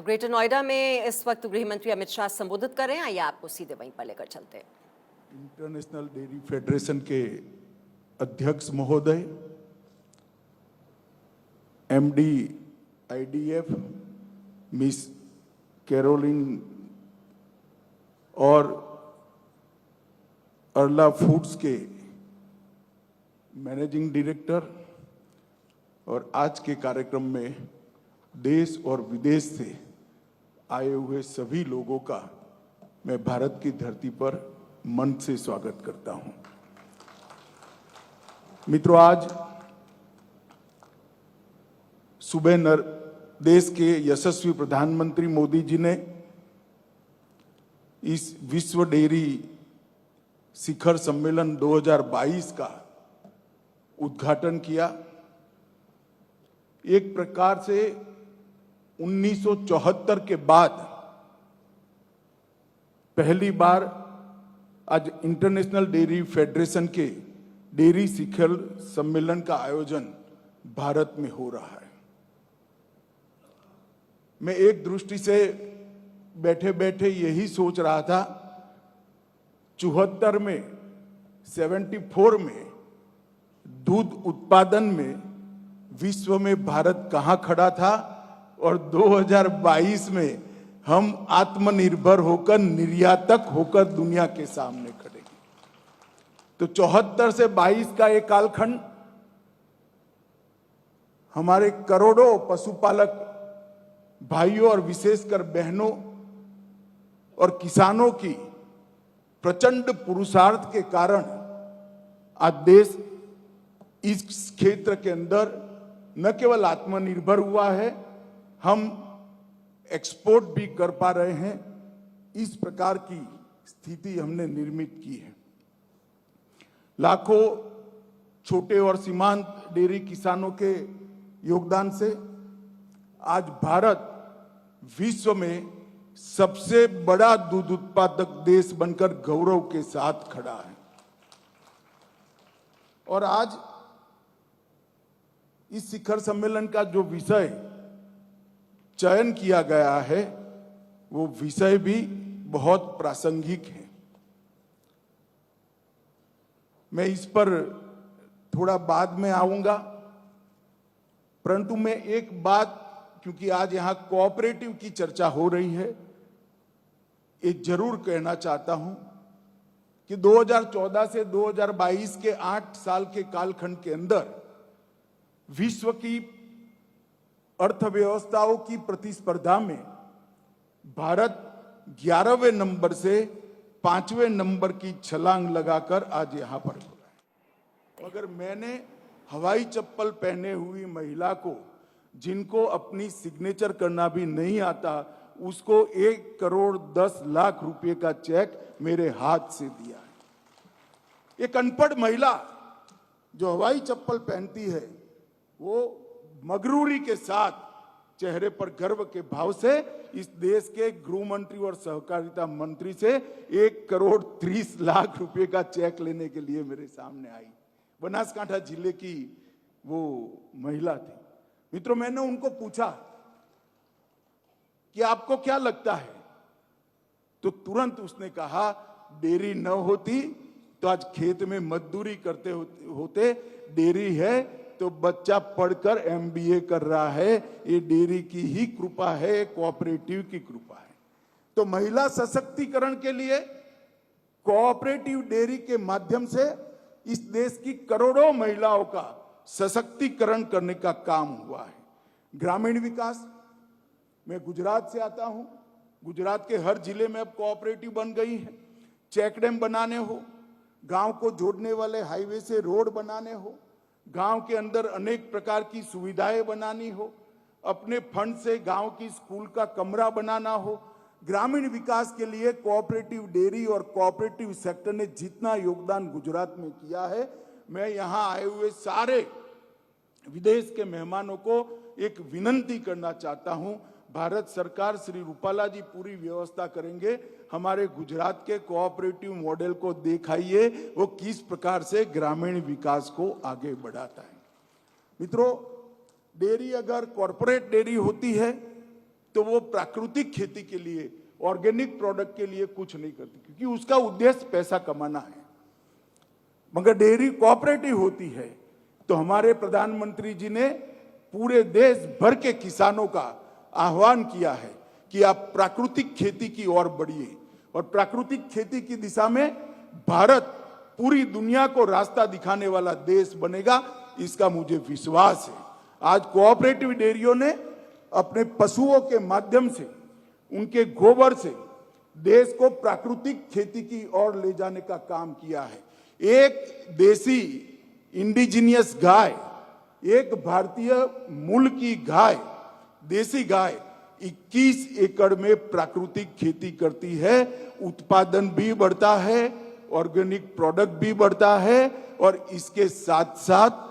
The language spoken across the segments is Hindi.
ग्रेटर नोएडा में इस वक्त गृह मंत्री अमित शाह संबोधित कर रहे हैं। आइए आपको सीधे वहीं पर लेकर चलते हैं। इंटरनेशनल डेयरी फेडरेशन के अध्यक्ष महोदय, एमडी आईडीएफ मिस कैरोलिन और अर्ला फूड्स के मैनेजिंग डायरेक्टर और आज के कार्यक्रम में देश और विदेश से आए हुए सभी लोगों का मैं भारत की धरती पर मन से स्वागत करता हूं। मित्रों, आज सुबह देश के यशस्वी प्रधानमंत्री मोदी जी ने इस विश्व डेयरी शिखर सम्मेलन 2022 का उद्घाटन किया। एक प्रकार से 1974 के बाद पहली बार आज इंटरनेशनल डेयरी फेडरेशन के डेयरी शिखर सम्मेलन का आयोजन भारत में हो रहा है। मैं एक दृष्टि से बैठे बैठे यही सोच रहा था, 74 में 74 में दूध उत्पादन में विश्व में भारत कहां खड़ा था और 2022 में हम आत्मनिर्भर होकर, निर्यातक होकर दुनिया के सामने खड़े। तो 74 से 22 का एक कालखंड हमारे करोड़ों पशुपालक भाइयों और विशेषकर बहनों और किसानों की प्रचंड पुरुषार्थ के कारण आज देश इस क्षेत्र के अंदर न केवल आत्मनिर्भर हुआ है, हम एक्सपोर्ट भी कर पा रहे हैं। इस प्रकार की स्थिति हमने निर्मित की है। लाखों छोटे और सीमांत डेयरी किसानों के योगदान से आज भारत विश्व में सबसे बड़ा दूध उत्पादक देश बनकर गौरव के साथ खड़ा है। और आज इस शिखर सम्मेलन का जो विषय चयन किया गया है वो विषय भी बहुत प्रासंगिक है। मैं इस पर थोड़ा बाद में आऊंगा, परंतु मैं एक बात, क्योंकि आज यहां कोऑपरेटिव की चर्चा हो रही है, ये जरूर कहना चाहता हूं कि 2014 से 2022 के 8 साल के कालखंड के अंदर विश्व की अर्थव्यवस्थाओं की प्रतिस्पर्धा में भारत 11वें नंबर से 5वें नंबर की छलांग लगाकर आज यहां पर खुला है। मगर मैंने हवाई चप्पल पहने हुई महिला को, जिनको अपनी सिग्नेचर करना भी नहीं आता, उसको 1 करोड़ 10 लाख रुपए का चेक मेरे हाथ से दिया है। एक अनपढ़ महिला जो हवाई चप्पल पहनती है, वो मगरूरी के साथ चेहरे पर गर्व के भाव से इस देश के गृह मंत्री और सहकारिता मंत्री से 1 करोड़ 30 लाख रुपए का चेक लेने के लिए मेरे सामने आई। बनासकांठा जिले की वो महिला थी। मित्रों, मैंने उनको पूछा कि आपको क्या लगता है, तो तुरंत उसने कहा, डेयरी न होती तो आज खेत में मजदूरी करते होते। डेयरी है तो बच्चा पढ़कर एमबीए कर रहा है। ये डेयरी की ही कृपा है, कोऑपरेटिव की कृपा है। तो महिला सशक्तिकरण के लिए कोऑपरेटिव डेयरी के माध्यम से इस देश की करोड़ों महिलाओं का सशक्तिकरण करने का काम हुआ है। ग्रामीण विकास, मैं गुजरात से आता हूं। गुजरात के हर जिले में अब कोऑपरेटिव बन गई है। चेक डैम बनाने हो, गांव को जोड़ने वाले हाईवे से रोड बनाने हो, गांव के अंदर अनेक प्रकार की सुविधाएं बनानी हो, अपने फंड से गांव की स्कूल का कमरा बनाना हो, ग्रामीण विकास के लिए कोऑपरेटिव डेयरी और कोऑपरेटिव सेक्टर ने जितना योगदान गुजरात में किया है, मैं यहां आए हुए सारे विदेश के मेहमानों को एक विनंती करना चाहता हूं। भारत सरकार, श्री रूपाला जी पूरी व्यवस्था करेंगे। हमारे गुजरात के कोऑपरेटिव मॉडल को दिखाइए, वो किस प्रकार से ग्रामीण विकास को आगे बढ़ाता है। मित्रों, डेयरी अगर कॉरपोरेट डेयरी होती है तो वो प्राकृतिक खेती के लिए, ऑर्गेनिक प्रोडक्ट के लिए कुछ नहीं करती, क्योंकि उसका उद्देश्य पैसा कमाना है। मगर डेयरी कोऑपरेटिव होती है तो हमारे प्रधानमंत्री जी ने पूरे देश भर के किसानों का आह्वान किया है कि आप प्राकृतिक खेती की ओर बढ़िए, और प्राकृतिक खेती की दिशा में भारत पूरी दुनिया को रास्ता दिखाने वाला देश बनेगा, इसका मुझे विश्वास है। आज कोऑपरेटिव डेयरियों ने अपने पशुओं के माध्यम से, उनके गोबर से देश को प्राकृतिक खेती की ओर ले जाने का काम किया है। एक देसी इंडिजिनियस गाय, एक भारतीय मूल की गाय, देसी गाय 21 एकड़ में प्राकृतिक खेती करती है। उत्पादन भी बढ़ता है, ऑर्गेनिक प्रोडक्ट भी बढ़ता है, और इसके साथ साथ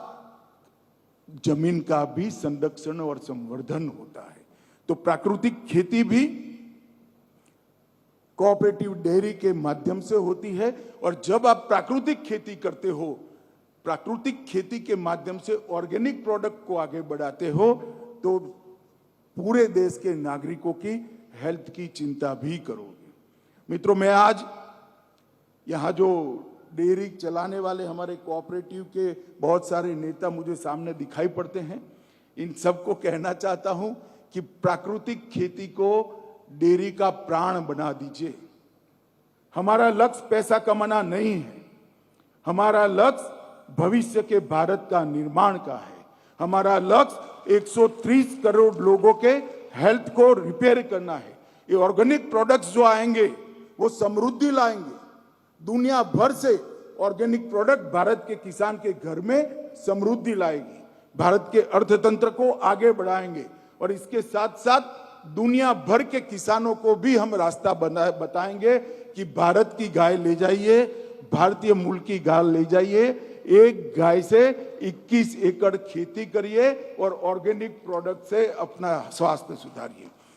जमीन का भी संरक्षण और संवर्धन होता है। तो प्राकृतिक खेती भी कोऑपरेटिव डेयरी के माध्यम से होती है। और जब आप प्राकृतिक खेती करते हो, प्राकृतिक खेती के माध्यम से ऑर्गेनिक प्रोडक्ट को आगे बढ़ाते हो, तो पूरे देश के नागरिकों की हेल्थ की चिंता भी करोगे। मित्रों, मैं आज यहाँ जो डेयरी चलाने वाले हमारे कोऑपरेटिव के बहुत सारे नेता मुझे सामने दिखाई पड़ते हैं, इन सबको कहना चाहता हूं कि प्राकृतिक खेती को डेयरी का प्राण बना दीजिए। हमारा लक्ष्य पैसा कमाना नहीं है, हमारा लक्ष्य भविष्य के भारत का निर्माण का है। हमारा लक्ष्य 130 करोड़ लोगों के हेल्थ को रिपेयर करना है। ये ऑर्गेनिक प्रोडक्ट्स जो आएंगे वो समृद्धि लाएंगे। दुनिया भर से ऑर्गेनिक प्रोडक्ट भारत के किसान के घर में समृद्धि लाएगी, भारत के अर्थतंत्र को आगे बढ़ाएंगे, और इसके साथ साथ दुनिया भर के किसानों को भी हम रास्ता बताएंगे कि भारत की गाय ले जाइए, भारतीय मूल की गाय ले जाइए, एक गाय से 21 एकड़ खेती करिए और ऑर्गेनिक प्रोडक्ट से अपना स्वास्थ्य सुधारिए।